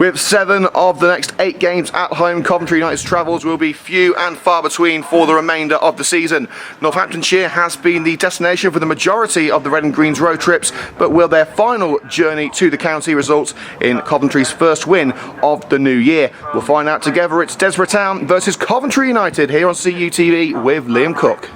With 7 of the next 8 games at home, Coventry United's travels will be few and far between for the remainder of the season. Northamptonshire has been the destination for the majority of the Red and Green's road trips, but will their final journey to the county result in Coventry's first win of the new year? We'll find out together. It's Desborough Town versus Coventry United here on CUTV with Liam Cook.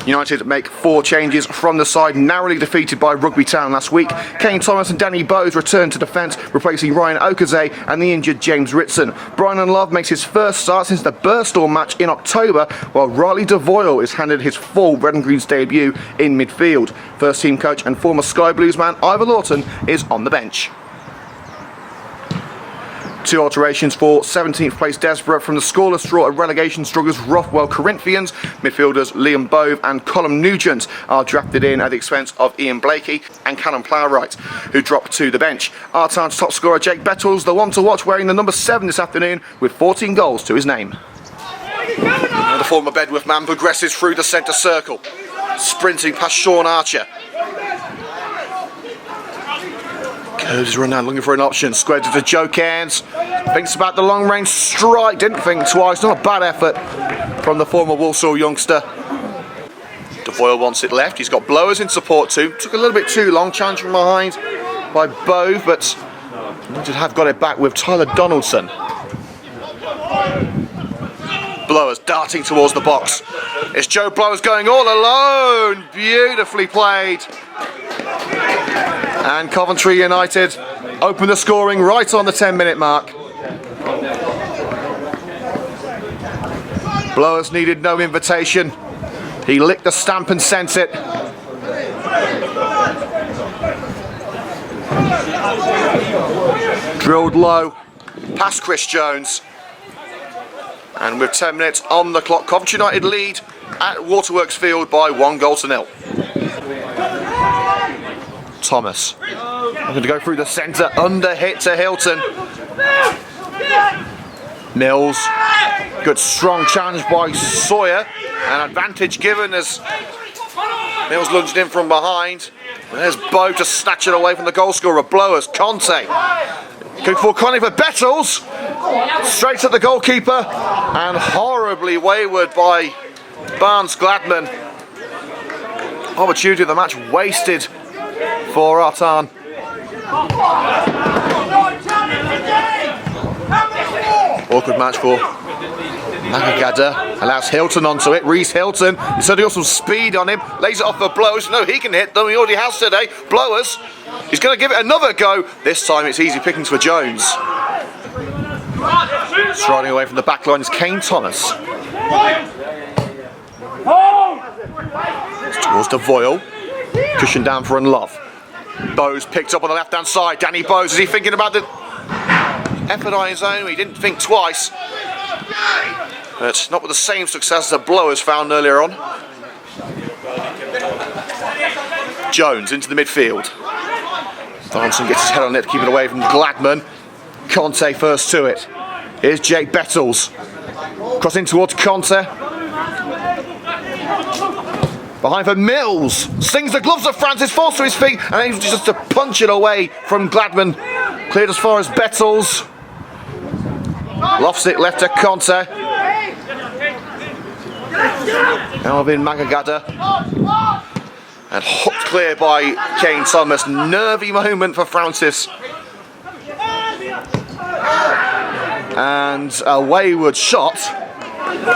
United make 4 changes from the side, narrowly defeated by Rugby Town last week. Kane Thomas and Danny Bowes return to defence, replacing Ryan Okaze and the injured James Ritson. Brian Love makes his first start since the Birstall match in October, while Riley Devoyle is handed his full Red and Green's debut in midfield. First team coach and former Sky Blues man Ivor Lawton is on the bench. 2 alterations for 17th place Desborough from the scoreless draw of relegation struggles Roughwell Corinthians. Midfielders Liam Bove and Colm Nugent are drafted in at the expense of Ian Blakey and Callum Plowright, who drop to the bench. Our town's top scorer Jake Bettles, the one to watch, wearing the number 7 this afternoon with 14 goals to his name. And the former Bedworth man progresses through the centre circle, sprinting past Sean Archer. Curves his run down, looking for an option. Squares it to Joe Cairns. Thinks about the long range strike. Didn't think twice. Not a bad effort from the former Walsall youngster. Devoyle wants it left. He's got Blowers in support too. Took a little bit too long. Challenge from behind by Bove, but United have got it back with Tyler Donaldson. Blowers darting towards the box. It's Joe Blowers going all alone. Beautifully played. And Coventry United open the scoring right on the 10-minute mark. Blowers needed no invitation. He licked the stamp and sent it. Drilled low, past Chris Jones. And with 10 minutes on the clock, Coventry United lead at Waterworks Field by 1-0. Thomas. I'm going to go through the centre, under hit to Hilton. Mills. Good strong challenge by Sawyer. An advantage given as Mills lunged in from behind. There's Bow to snatch it away from the goal scorer. Blowers. Conte. Going for Connie for Bettles. Straight at the goalkeeper. And horribly wayward by Barnes Gladman. Opportunity of the match wasted for Artan. Awkward match for Magagada. Allows Hilton onto it. Reese Hilton. He's certainly got some speed on him. Lays it off for Blowers. No, he can hit them. He already has today. Blowers. He's going to give it another go. This time it's easy pickings for Jones. Striding away from the back line is Kane Thomas. It's towards Devoyle. Cushion down for Unlove. Bowes picked up on the left-hand side. Danny Bowes, is he thinking about the effort on his own? He didn't think twice. But not with the same success that Blowers found earlier on. Jones into the midfield. Donaldson gets his head on it to keep it away from Gladman. Conte first to it. Here's Jake Bettles. Crossing towards Conte. Behind for Mills, stings the gloves of Francis, falls to his feet, and he's just to punch it away from Gladman. Cleared as far as Bettles. Lofts it left to Conte. Alvin Magagada. And hooked clear by Kane Thomas. Nervy moment for Francis. And a wayward shot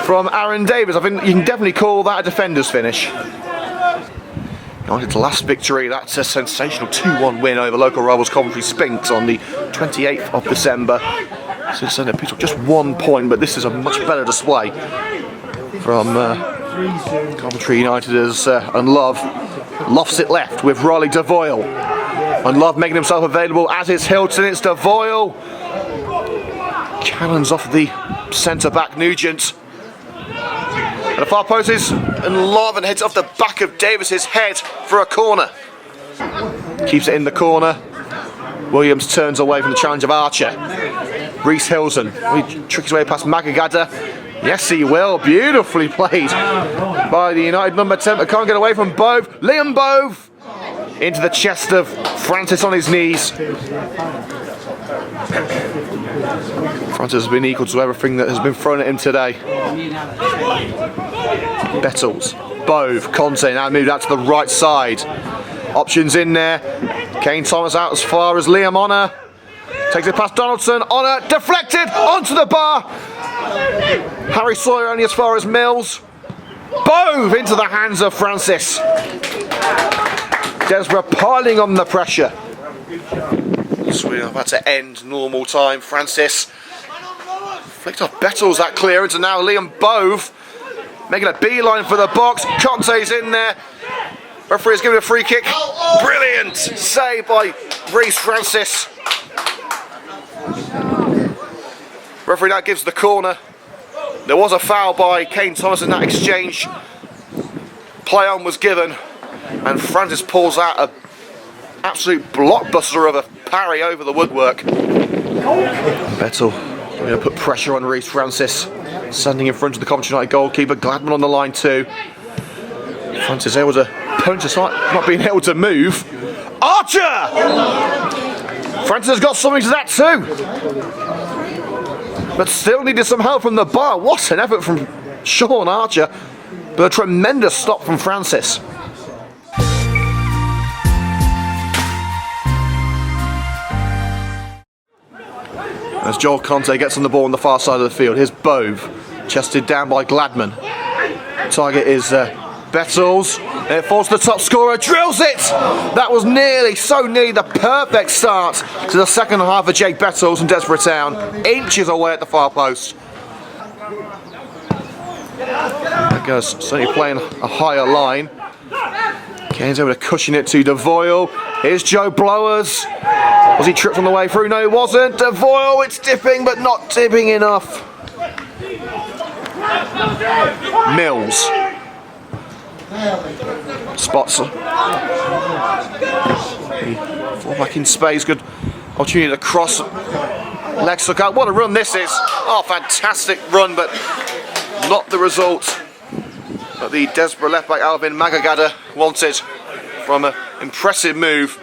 from Aaron Davis. I think you can definitely call that a defender's finish. United's last victory, that's a sensational 2-1 win over local rivals Coventry Spinks on the 28th of December. Since then they picked up just 1 point, but this is a much better display from Coventry United as Unlove lofts it left with Riley Devoyle. Unlove making himself available, as is Hilton. It's Devoyle. Cannons off the centre-back Nugent. And the far post is Unlove and hits off the back of Davis's head for a corner. Keeps it in the corner. Williams turns away from the challenge of Archer. Reese Hilton. He tricks his way past Magagada. Yes, he will. Beautifully played by the United number 10. But can't get away from Bove. Liam Bove into the chest of Francis on his knees. Francis has been equal to everything that has been thrown at him today. Bettles, Bove, Conte now moved out to the right side. Options in there. Kane Thomas out as far as Liam Honor. Takes it past Donaldson. Honor deflected onto the bar. Harry Sawyer only as far as Mills. Bove into the hands of Francis. Desborough piling on the pressure. So we're about to end normal time. Francis flicked off Bettles that clearance, and now Liam Bove making a beeline for the box. Conte's in there. Referee is giving a free kick. Brilliant save by Reece Francis. Referee now gives the corner. There was a foul by Kane Thomas in that exchange. Play on was given, and Francis pulls out an absolute blockbuster of a parry over the woodwork. Bettel going to put pressure on Reece Francis, standing in front of the Coventry United goalkeeper. Gladman on the line too. Francis able to punch aside, not being able to move. Archer! Francis has got something to that too, but still needed some help from the bar. What an effort from Sean Archer, but a tremendous stop from Francis. As Joel Conte gets on the ball on the far side of the field, here's Bove, chested down by Gladman. Target is Bettles. It falls to the top scorer, drills it! That was so nearly the perfect start to the second half of Jake Bettles and Desborough Town. Inches away at the far post. That goes certainly playing a higher line. Kane's able to cushion it to Devoyle. Here's Joe Blowers. Was he tripped on the way through? No, he wasn't. Devoyle, it's dipping, but not tipping enough. Mills. Spots. Fall back in space. Good opportunity to cross. Legs look out. What a run this is. Oh, fantastic run, but not the result that the Desborough left back Alvin Magagada wanted from an impressive move.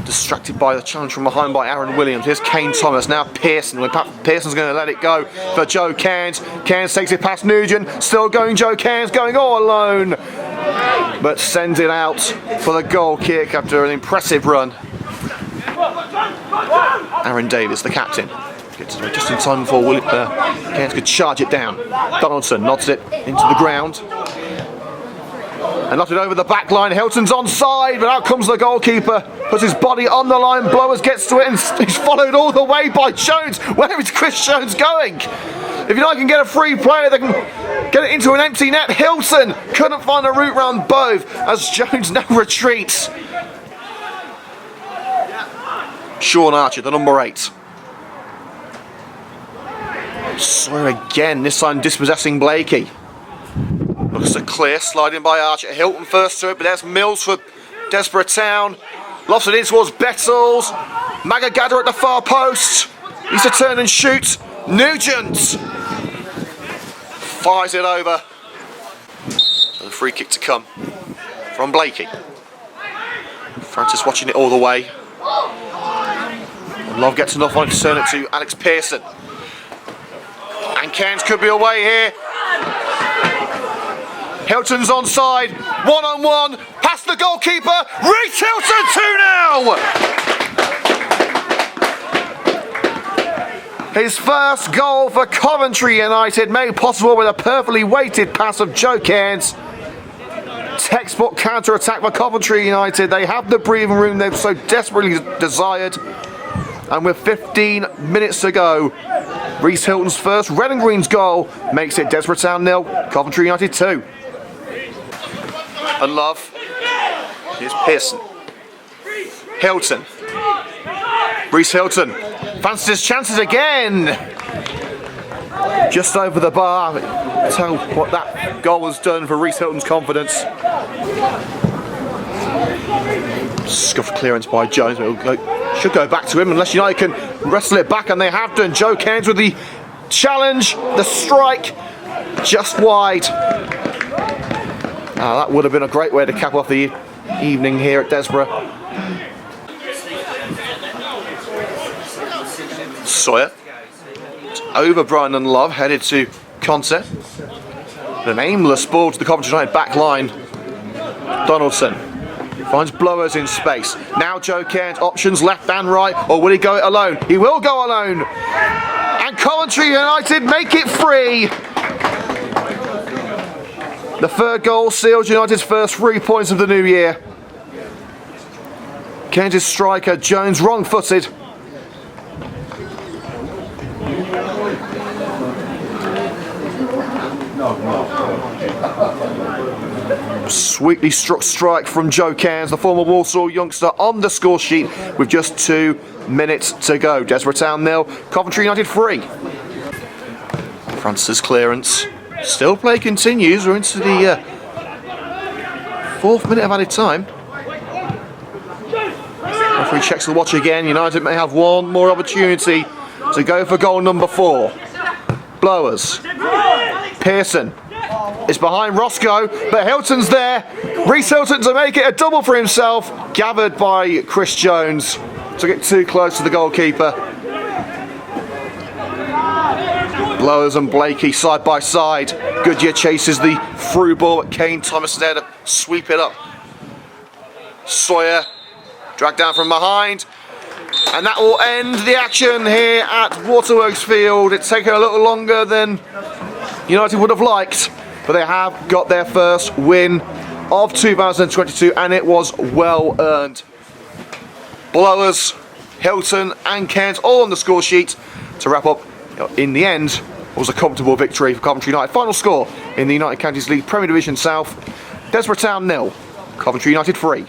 Distracted by the challenge from behind by Aaron Williams. Here's Kane Thomas, now Pearson. Pearson's going to let it go for Joe Cairns. Cairns takes it past Nugent. Still going Joe Cairns, going all alone. But sends it out for the goal kick after an impressive run. Aaron Davis, the captain. Gets it just in time before Cairns could charge it down. Donaldson nods it into the ground. And knocked it over the back line. Hilton's onside, but out comes the goalkeeper. Puts his body on the line. Blowers gets to it, and he's followed all the way by Jones. Where is Chris Jones going? If United can get a free player, they can get it into an empty net. Hilton couldn't find a route round Bove as Jones now retreats. Sean Archer, the number 8. Sawyer again, this time dispossessing Blakey. Looks a clear, sliding by Archer. Hilton first to it, but there's Mills for Desborough Town. Lofts it in towards Bettles. Magagada at the far post. He's to turn and shoot. Nugent fires it over. So the free kick to come from Blakey. Francis watching it all the way. And Love gets enough on it to turn it to Alex Pearson. And Cairns could be away here. Hilton's onside, 1-on-1, past the goalkeeper, Reece Hilton 2-0! His first goal for Coventry United, made possible with a perfectly weighted pass of Joe Cairns. Textbook counter-attack for Coventry United. They have the breathing room they've so desperately desired. And with 15 minutes to go, Reece Hilton's first red and green's goal makes it Desborough Town 0, Coventry United 2. And Love. Here's Pearson. Hilton. Reece Hilton. Fancies his chances again. Just over the bar. Tell what that goal has done for Reece Hilton's confidence. Scuffed clearance by Jones. Should go back to him unless United can wrestle it back, and they have done. Joe Cairns with the challenge, the strike, just wide. That would have been a great way to cap off the evening here at Desborough. Sawyer. It's over Brighton and Love, headed to Conte. An aimless ball to the Coventry United back line. Donaldson finds Blowers in space. Now Joe Cairns, options left and right, or will he go it alone? He will go alone. And Coventry United make it 3. The third goal seals United's first 3 points of the new year. Cairns' striker, Jones, wrong-footed. Sweetly struck strike from Joe Cairns, the former Walsall youngster, on the score sheet with just 2 minutes to go. Desborough Town 0, Coventry United 3. Francis' clearance. Still play continues. We're into the 4th minute of added time. Referee checks the watch again. United may have one more opportunity to go for goal number 4. Blowers. Pearson is behind Roscoe, but Hilton's there. Reece Hilton to make it a double for himself. Gathered by Chris Jones. Took it too close to the goalkeeper. Blowers and Blakey side by side. Goodyear chases the through ball, but Kane Thomas is there to sweep it up. Sawyer dragged down from behind. And that will end the action here at Waterworks Field. It's taken a little longer than United would have liked, but they have got their first win of 2022, and it was well earned. Blowers, Hilton and Cairns all on the score sheet to wrap up. In the end, it was a comfortable victory for Coventry United. Final score in the United Counties League Premier Division South, Desborough Town 0, Coventry United 3.